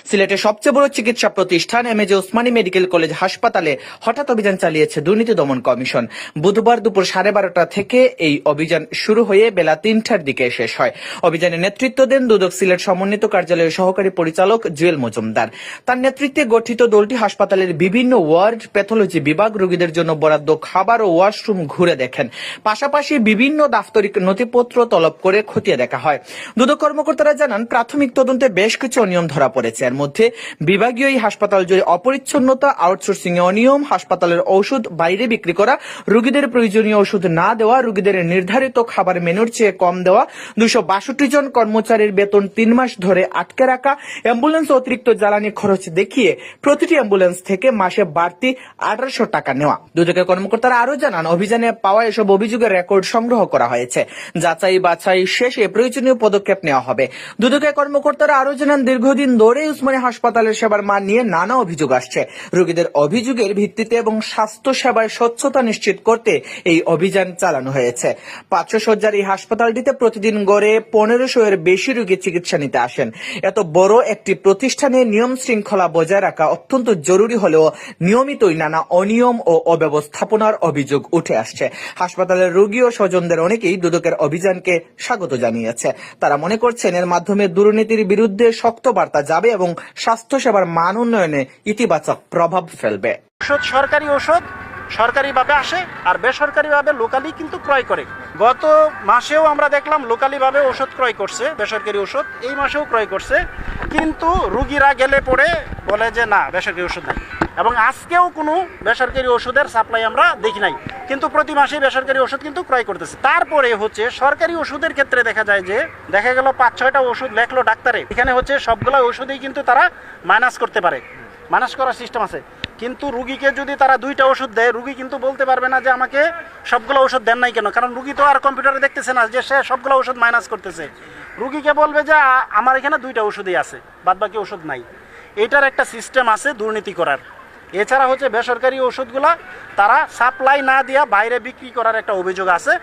সিলেটের সবচেয়ে বড় চিকিৎসা প্রতিষ্ঠান এমএজে ওসমানী মেডিকেল কলেজ হাসপাতালে হঠাৎ অভিযান চালিয়েছে দুর্নীতি দমন কমিশন। বুধবার দুপুর 12:30 থেকে এই অভিযান শুরু হয়ে বেলা 3টার দিকে শেষ হয়। অভিযানে নেতৃত্ব দেন দুদক সিলেট সমন্বিত কার্যালয়ের সহকারী পরিচালক জুয়েল মজুমদার। তার নেতৃত্বে গঠিত দলটি হাসপাতালের বিভিন্ন ওয়ার্ড, প্যাথোলজি বিভাগ, রোগীদের জন্য বরাদ্দ খাবার ও ওয়াশরুম ঘুরে দেখেন। পাশাপাশি বিভিন্ন দাপ্তরিক নথিপত্র তলব করে খতিয়ে দেখা হয়। দুদক কর্মকর্তারা জানান, প্রাথমিক তদন্তে বেশ কিছু অনিয়ম ধরা পড়েছে। এর মধ্যে বিভাগীয় এই হাসপাতাল জুড়ে অপরিচ্ছন্নতা, আউটসোর্সিং এ অনিয়ম, হাসপাতালের ঔষধ বাইরে বিক্রি করা, রোগীদের প্রয়োজনীয় ওষুধ না দেওয়া, রোগীদের নির্ধারিত খাবার মেনুর চেয়ে কম দেওয়া, 262 জন কর্মচারীর বেতন 3 মাস ধরে আটকে রাখা, অ্যাম্বুলেন্স অতিরিক্ত জ্বালানি খরচ দেখিয়ে প্রতিটি অ্যাম্বুলেন্স থেকে মাসে বাড়তি 1800 টাকা নেওয়া। দুদকের কর্মকর্তারা আরো জানান, অভিযানে পাওয়া এসব অভিযোগের রেকর্ড সংগ্রহ করা হয়েছে। যাচাই বাছাই শেষে প্রয়োজনীয় পদক্ষেপ নেওয়া হবে। দুদকের কর্মকর্তারা আরো জানান, দীর্ঘদিন ধরে উসমানী হাসপাতালের সেবার মান নিয়ে নানা অভিযোগ আসছে। রোগীদের অভিযোগের ভিত্তিতে এবং স্বাস্থ্য সেবায় স্বচ্ছতা নিশ্চিত করতে এই অভিযান চালানো হয়েছে। 500 শয্যার এই হাসপাতালটিতে প্রতিদিন গড়ে 1500 এর বেশি রোগী চিকিৎসা নিতে আসেন। এত বড় একটি প্রতিষ্ঠানে নিয়ম শৃঙ্খলা বজায় রাখা অত্যন্ত জরুরি হলেও নিয়মিতই নানা অনিয়ম ও অব্যবস্থাপনার অভিযোগ উঠে আসছে। হাসপাতালের রোগী ও স্বজনদের অনেকেই দুদকের অভিযানকে স্বাগত জানিয়েছে। তারা মনে করছেন, এর মাধ্যমে দুর্নীতির বিরুদ্ধে শক্ত বার্তা যাবে এবং স্বাস্থ্যসেবার মান উন্নয়নে ইতিবাচক প্রভাব ফেলবে। সরকারি ওষুধ সরকারিভাবে আসে আর বেসরকারিভাবে লোকালি কিন্তু ক্রয় করে। গত মাসেও আমরা দেখলাম লোকালিভাবে ওষুধ ক্রয় করছে, বেসরকারি ওষুধ এই মাসেও ক্রয় করছে, কিন্তু রুগীরা গেলে পরে বলে যে না, বেসরকারি ওষুধ নাই। এবং আজকেও কোনো বেসরকারি ওষুধের সাপ্লাই আমরা দেখি নাই, কিন্তু প্রতি মাসেই বেসরকারি ওষুধ কিন্তু ক্রয় করতেছে। তারপরে হচ্ছে সরকারি ওষুধের ক্ষেত্রে দেখা যায় যে দেখা গেল 5-6টা ওষুধ লেখলো ডাক্তারে, এখানে হচ্ছে সবগুলো ওষুধেই কিন্তু তারা মাইনাস করতে পারে, মাইনাস করার সিস্টেম আছে। কিন্তু রুগীকে যদি তারা 2টা ওষুধ দেয়, রুগী কিন্তু বলতে পারবে না যে আমাকে সবগুলো ওষুধ দেন নাই কেন, কারণ রুগী তো আর কম্পিউটারে দেখতেছে না যে সে সবগুলো ওষুধ মাইনাস করতেছে। রুগীকে বলবে যে আমার এখানে 2টা ওষুধই আছে, বাদ বাকি ওষুধ নাই। এটার একটা সিস্টেম আছে দুর্নীতি করার। এছাড়া হচ্ছে বেসরকারি ওষুধগুলা তারা সাপ্লাই না দিয়া বাইরে বিক্রি করার একটা অভিযোগ আছে।